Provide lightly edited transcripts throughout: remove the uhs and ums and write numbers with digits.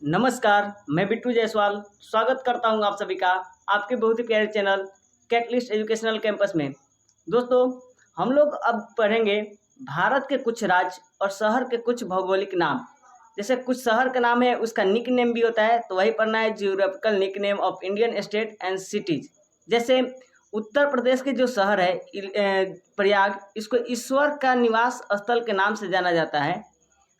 नमस्कार, मैं बिट्टू जायसवाल स्वागत करता हूं आप सभी का आपके बहुत ही प्यारे चैनल कैटलिस्ट एजुकेशनल कैंपस में। दोस्तों, हम लोग अब पढ़ेंगे भारत के कुछ राज्य और शहर के कुछ भौगोलिक नाम। जैसे कुछ शहर का नाम है उसका निक नेम भी होता है, तो वही पढ़ना है geographical nick name of Indian state and cities. जैसे उत्तर प्रदेश के जो शहर है प्रयाग, इसको ईश्वर का निवास स्थल के नाम से जाना जाता है।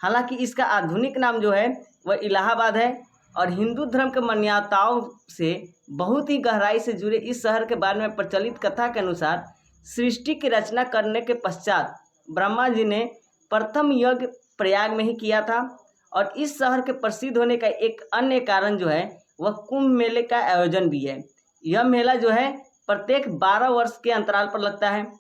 हालांकि इसका आधुनिक नाम जो है वह इलाहाबाद है। और हिंदू धर्म के मान्यताओं से बहुत ही गहराई से जुड़े इस शहर के बारे में प्रचलित कथा के अनुसार सृष्टि की रचना करने के पश्चात ब्रह्मा जी ने प्रथम यज्ञ प्रयाग में ही किया था। और इस शहर के प्रसिद्ध होने का एक अन्य कारण जो है वह कुंभ मेले का आयोजन भी है। यह मेला जो है प्रत्येक 12 वर्ष के अंतराल पर लगता है।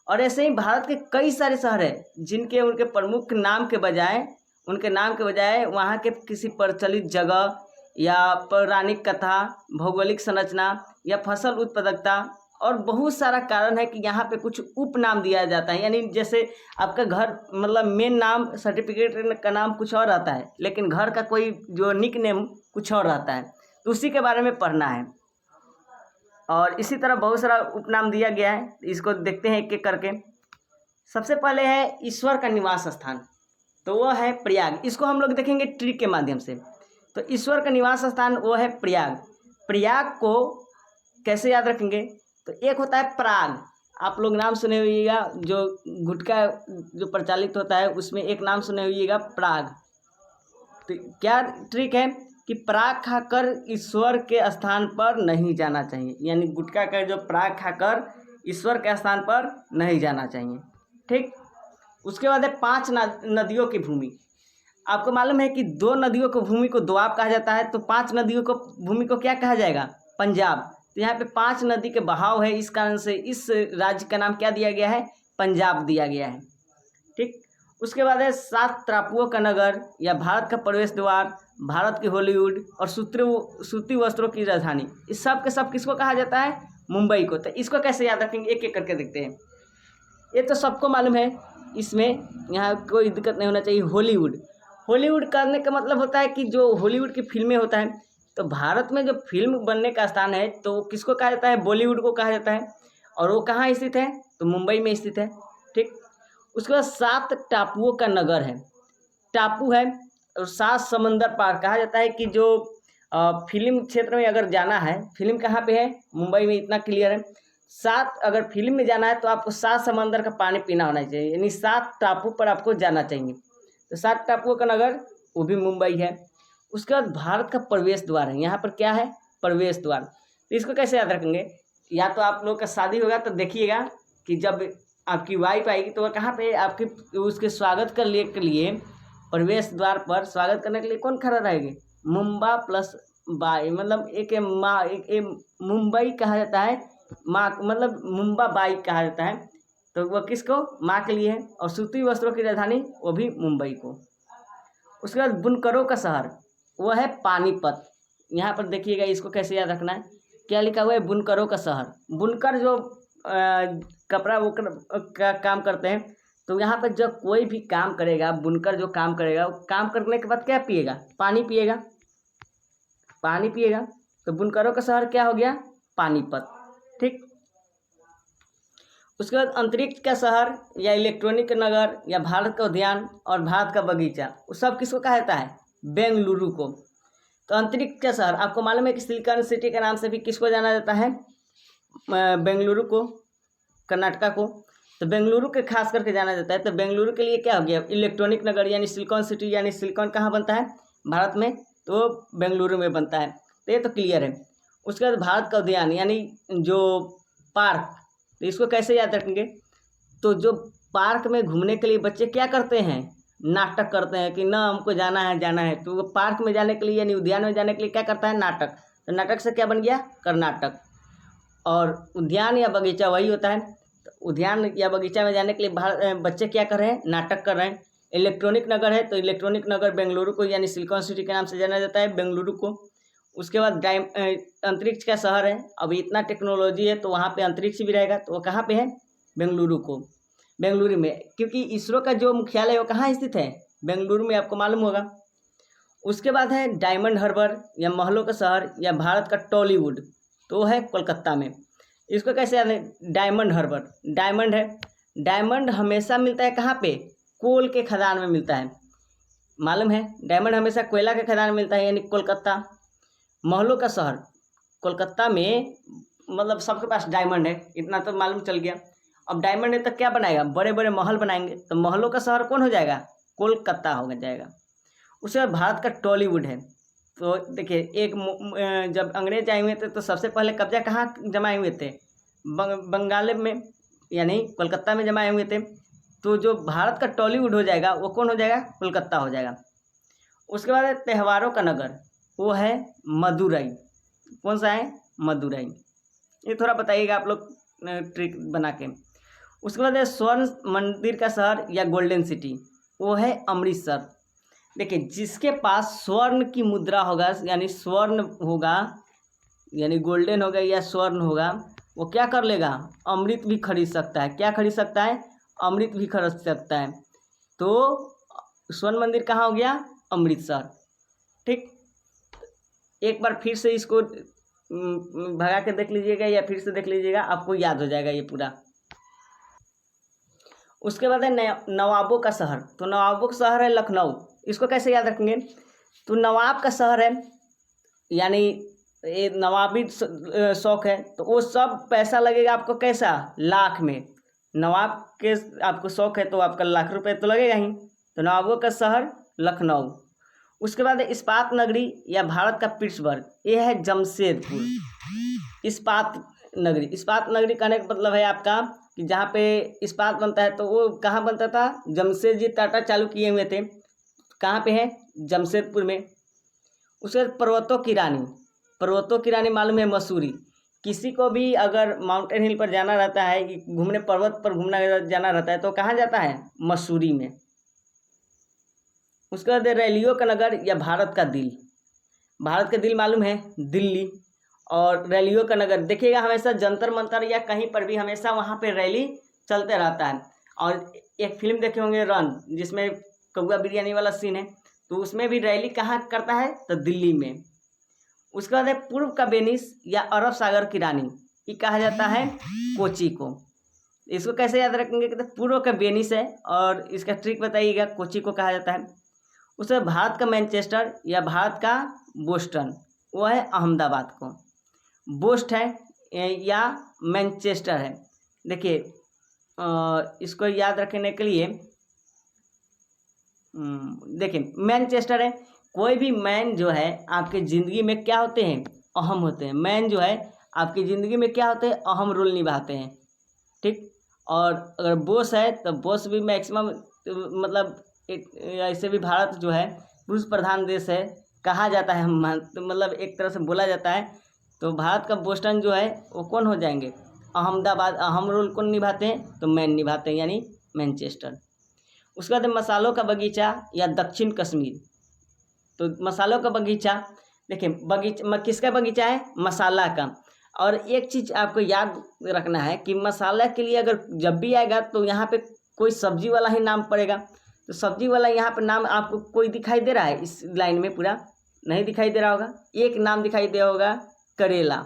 और ऐसे ही भारत के कई सारे शहर हैं जिनके उनके प्रमुख नाम के बजाय वहाँ के किसी प्रचलित जगह या पौराणिक कथा, भौगोलिक संरचना या फसल उत्पादकता और बहुत सारा कारण है कि यहाँ पे कुछ उपनाम दिया जाता है। यानी जैसे आपका घर मतलब मेन नाम सर्टिफिकेट का नाम कुछ और आता है, लेकिन घर का कोई जो निक नेम कुछ और आता है, तो उसी के बारे में पढ़ना है। और इसी तरह बहुत सारा उपनाम दिया गया है, इसको देखते हैं एक एक करके। सबसे पहले है ईश्वर का निवास स्थान, तो वह है प्रयाग। इसको हम लोग देखेंगे ट्रिक के माध्यम से। तो ईश्वर का निवास स्थान वो है प्रयाग। प्रयाग को कैसे याद रखेंगे? तो एक होता है प्राग, आप लोग नाम सुने होइएगा, जो गुटखा जो प्रचलित होता है उसमें एक नाम सुने होइएगा प्राग। तो क्या ट्रिक है कि प्राग खाकर ईश्वर के स्थान पर नहीं जाना चाहिए, यानी गुटखा का जो प्राग खाकर ईश्वर के स्थान पर नहीं जाना चाहिए। ठीक। उसके बाद है 5 नदियों की भूमि। आपको मालूम है कि 2 नदियों की भूमि को दोआब कहा जाता है, तो 5 नदियों को भूमि को क्या कहा जाएगा? पंजाब। तो यहाँ पे 5 नदी के बहाव है, इस कारण से इस राज्य का नाम क्या दिया गया है? पंजाब दिया गया है। ठीक। उसके बाद है 7 टापुओं का नगर या भारत का प्रवेश द्वार, भारत की हॉलीवुड और सूती वस्त्रों की राजधानी। इस सब के सब किसको कहा जाता है? मुंबई को। तो इसको कैसे याद रखेंगे, एक एक करके देखते हैं। ये तो सबको मालूम है, इसमें यहाँ कोई दिक्कत नहीं होना चाहिए। हॉलीवुड, हॉलीवुड करने का मतलब होता है कि जो हॉलीवुड की फिल्में होता है, तो भारत में जो फिल्म बनने का स्थान है तो किसको कहा जाता है? बॉलीवुड को कहा जाता है। और वो कहाँ स्थित है? तो मुंबई में स्थित है। ठीक। उसके बाद 7 टापुओं का नगर है, टापू है। और 7 समंदर पार कहा जाता है कि जो फिल्म क्षेत्र में अगर जाना है, फिल्म कहाँ पे है? मुंबई में, इतना क्लियर है। 7 अगर फिल्म में जाना है तो आपको 7 समंदर का पानी पीना होना चाहिए, यानी 7 टापू पर आपको जाना चाहिए। तो 7 टापुओं का नगर वो भी मुंबई है। उसके बाद भारत का प्रवेश द्वार है, यहाँ पर क्या है? प्रवेश द्वार। तो इसको कैसे याद रखेंगे? या तो आप लोग का शादी होगा तो देखिएगा कि जब आपकी वाइफ आएगी तो वह कहाँ पे आपके उसके स्वागत के लिए प्रवेश द्वार पर स्वागत करने के लिए कौन खड़ा रहेगी? मुंबा प्लस बाई, मतलब एक मुंबई कहा जाता है, माँ मतलब मुंबा बाई कहा जाता है। तो वह किसको? माँ के लिए है। और सूती वस्त्रों की राजधानी वो भी मुंबई को। उसके बाद बुनकरों का शहर वो है पानीपत। यहाँ पर देखिएगा, इसको कैसे याद रखना है। क्या लिखा हुआ है? बुनकरों का शहर। बुनकर जो कपड़ा वो का काम करते हैं, तो यहाँ पर जब कोई भी काम करेगा, बुनकर जो काम करेगा, वो काम करने के बाद क्या पिएगा? पानी पिएगा, पानी पिएगा। तो बुनकरों का शहर क्या हो गया? पानीपत। ठीक। उसके बाद अंतरिक्ष का शहर या इलेक्ट्रॉनिक नगर या भारत का उद्यान और भारत का बगीचा, वो सब किसको कहा जाता है? बेंगलुरु को। तो अंतरिक्ष का शहर आपको मालूम है कि सिलिकॉन सिटी के नाम से भी किसको जाना जाता है? बेंगलुरु को, कर्नाटका को। तो बेंगलुरु के खास करके जाना जाता है। तो बेंगलुरु के लिए क्या हो गया? इलेक्ट्रॉनिक नगर, यानी सिलिकॉन सिटी, यानी सिलिकॉन कहाँ बनता है? भारत में, तो बेंगलुरु में बनता है। तो ये तो क्लियर है। उसके बाद भारत का उद्यान यानी जो पार्क, तो इसको कैसे याद रखेंगे? तो जो पार्क में घूमने के लिए बच्चे क्या करते हैं? नाटक करते हैं कि ना हमको जाना है। तो वो पार्क में जाने के लिए यानी उद्यान में जाने के लिए क्या करता है? नाटक। तो नाटक से क्या बन गया? कर्नाटक। और उद्यान या बगीचा वही होता है। तो उद्यान या बगीचा में जाने के लिए बच्चे क्या कर रहे हैं? नाटक कर रहे हैं। इलेक्ट्रॉनिक नगर है, तो इलेक्ट्रॉनिक नगर बेंगलुरु को, यानी सिलिकॉन सिटी के नाम से जाना जाता है, बेंगलुरु को। उसके बाद अंतरिक्ष का शहर है। अभी इतना टेक्नोलॉजी है तो वहाँ पे अंतरिक्ष भी रहेगा, तो वो कहाँ पे है? बेंगलुरु को, बेंगलुरु में, क्योंकि इसरो का जो मुख्यालय है वो कहाँ स्थित है? बेंगलुरु में, आपको मालूम होगा। उसके बाद है डायमंड हार्बर या महलों का शहर या भारत का टॉलीवुड, तो वो है कोलकाता में। इसको कैसे याद है? डायमंड हार्बर, डायमंड है, डायमंड हमेशा मिलता है कहाँ पे? कोल के खदान में मिलता है, मालूम है? डायमंड हमेशा कोयला के खदान में मिलता है, यानी कोलकाता। महलों का शहर, कोलकाता में मतलब सबके पास डायमंड है, इतना तो मालूम चल गया। अब डायमंड है तो क्या बनाएगा? बड़े बड़े महल बनाएंगे, तो महलों का शहर कौन हो जाएगा? कोलकाता हो जाएगा। उसके बाद भारत का टॉलीवुड है। तो देखिए जब अंग्रेज आए हुए थे तो सबसे पहले कब्जा कहाँ जमाए हुए थे? बंगाल में, यानी कोलकाता में जमाए हुए थे। तो जो भारत का टॉलीवुड हो जाएगा वो कौन हो जाएगा? कोलकाता हो जाएगा। उसके बाद है त्योहारों का नगर, वो है मदुरई। कौन सा है? मदुरई। ये थोड़ा बताइएगा आप लोग ट्रिक बना के। उसके बाद है स्वर्ण मंदिर का शहर या गोल्डन सिटी, वो है अमृतसर। देखिए जिसके पास स्वर्ण की मुद्रा होगा, यानी स्वर्ण होगा, यानी गोल्डन होगा या स्वर्ण होगा, वो क्या कर लेगा? अमृत भी खरीद सकता है। क्या खरीद सकता है? अमृत भी खरीद सकता है। तो स्वर्ण मंदिर कहाँ हो गया? अमृतसर। ठीक, एक बार फिर से इसको भगा के देख लीजिएगा या फिर से देख लीजिएगा, आपको याद हो जाएगा ये पूरा। उसके बाद है नवाबों का शहर। तो नवाबों का शहर है लखनऊ। इसको कैसे याद रखेंगे? तो नवाब का शहर है, यानी ये नवाबी शौक है, तो वो सब पैसा लगेगा आपको कैसा? लाख में। नवाब के आपको शौक है तो आपका लाख रुपए तो लगेगा ही। तो नवाबों का शहर लखनऊ। उसके बाद है इस्पात नगरी या भारत का पिट्सबर्ग, ये है जमशेदपुर। इस्पात नगरी, इस्पात नगरी कहने का मतलब है आपका कि जहाँ पे इस्पात बनता है, तो वो कहाँ बनता था? जमशेदजी टाटा चालू किए हुए थे। कहाँ पे है? जमशेदपुर में। उसके बाद पर्वतों की रानी, पर्वतों की रानी मालूम है? मसूरी। किसी को भी अगर माउंटेन हिल पर जाना रहता है कि घूमने, पर्वत पर घूमना जाना रहता है, तो कहाँ जाता है? मसूरी में। उसके बाद रैलियों का नगर या भारत का दिल, भारत का दिल मालूम है? दिल्ली। और रैलियों का नगर देखिएगा, हमेशा जंतर मंतर या कहीं पर भी हमेशा वहाँ पे रैली चलते रहता है। और एक फिल्म देखे होंगे रन, जिसमें कौआ बिरयानी वाला सीन है, तो उसमें भी रैली कहाँ करता है? तो दिल्ली में। उसके बाद है पूर्व का वेनिस या अरब सागर की रानी, ये कहा जाता है कोची को। इसको कैसे याद रखेंगे? कि पूर्व का वेनिस है, और इसका ट्रिक बताइएगा, कोची को कहा जाता है। उसके बाद भारत का मैनचेस्टर या भारत का बोस्टन, वो है अहमदाबाद को। बोस्ट है या मैनचेस्टर है। देखिए इसको याद रखने के लिए देखिए मैनचेस्टर है। कोई भी मैन जो है आपकी ज़िंदगी में क्या होते हैं? अहम होते हैं। मैन जो है आपकी ज़िंदगी में क्या होते हैं? अहम रोल निभाते हैं। ठीक, और अगर बॉस है तो बॉस भी मैक्सिमम, मतलब ऐसे भी भारत जो है पुरुष प्रधान देश है कहा जाता है, तो मतलब एक तरह से बोला जाता है। तो भारत का बोस्टन जो है वो कौन हो जाएंगे? अहमदाबाद। अहम रोल कौन निभाते हैं? तो मैन निभाते हैं, यानी मैनचेस्टर। उसके बाद मसालों का बगीचा या दक्षिण कश्मीर। तो मसालों का बगीचा, देखिए बगीचा किसका बगीचा है? मसाला का। और एक चीज़ आपको याद रखना है कि मसाला के लिए अगर जब भी आएगा तो यहाँ पे कोई सब्जी वाला ही नाम पड़ेगा। तो सब्जी वाला यहाँ पे नाम आपको कोई दिखाई दे रहा है? इस लाइन में पूरा नहीं दिखाई दे रहा होगा। एक नाम दिखाई दे होगा, करेला।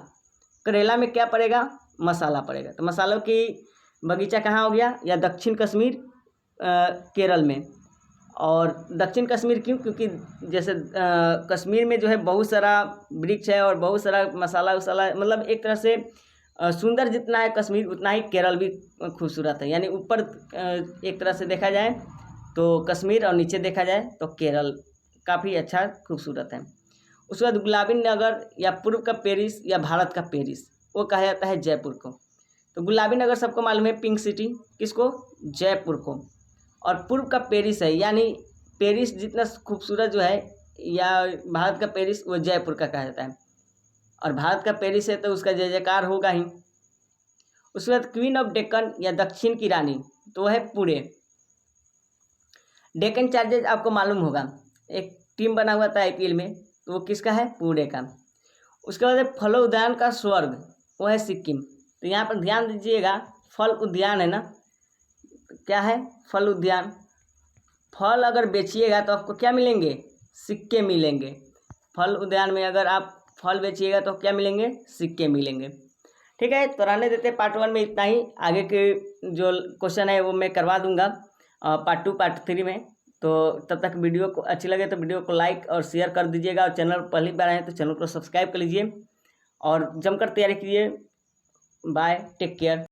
करेला में क्या पड़ेगा? मसाला पड़ेगा। तो मसालों की बगीचा कहाँ हो गया? या दक्षिण कश्मीर, केरल में। और दक्षिण कश्मीर क्यों? क्योंकि जैसे कश्मीर में जो है बहुत सारा वृक्ष है और बहुत सारा मसाला वसाला, मतलब एक तरह से सुंदर जितना है कश्मीर, उतना ही केरल भी खूबसूरत है। यानी ऊपर एक तरह से देखा जाए तो कश्मीर, और नीचे देखा जाए तो केरल काफ़ी अच्छा खूबसूरत है। उसके बाद गुलाबी नगर या पूर्व का पेरिस या भारत का पेरिस, वो कहा जाता है जयपुर को। तो गुलाबी नगर सबको मालूम है, पिंक सिटी, किसको? जयपुर को। और पूर्व का पेरिस है, यानी पेरिस जितना खूबसूरत जो है, या भारत का पेरिस, वो जयपुर का कहा जाता है। और भारत का पेरिस है तो उसका जय जयकार होगा ही। उसके बाद क्वीन ऑफ डेक्कन या दक्षिण की रानी, तो वह है पुणे। डेक्कन चार्जर्स आपको मालूम होगा, एक टीम बना हुआ था आईपीएल में, तो वो किसका है? पुणे का। उसके बाद फल उद्यान का स्वर्ग, वो है सिक्किम। तो यहाँ पर ध्यान दीजिएगा, फल उद्यान है ना, क्या है? फल उद्यान। फल अगर बेचिएगा तो आपको क्या मिलेंगे? सिक्के मिलेंगे। फल उद्यान में अगर आप फल बेचिएगा तो क्या मिलेंगे? सिक्के मिलेंगे। ठीक है, तो रहने देते पार्ट 1 में इतना ही। आगे के जो क्वेश्चन है वो मैं करवा दूंगा पार्ट 2 पार्ट 3 में। तो तब तक वीडियो को अच्छी लगे तो वीडियो को लाइक और शेयर कर दीजिएगा, और चैनल पहली बार आए तो चैनल को सब्सक्राइब कर लीजिए और जमकर तैयारी कीजिए। Bye, take care.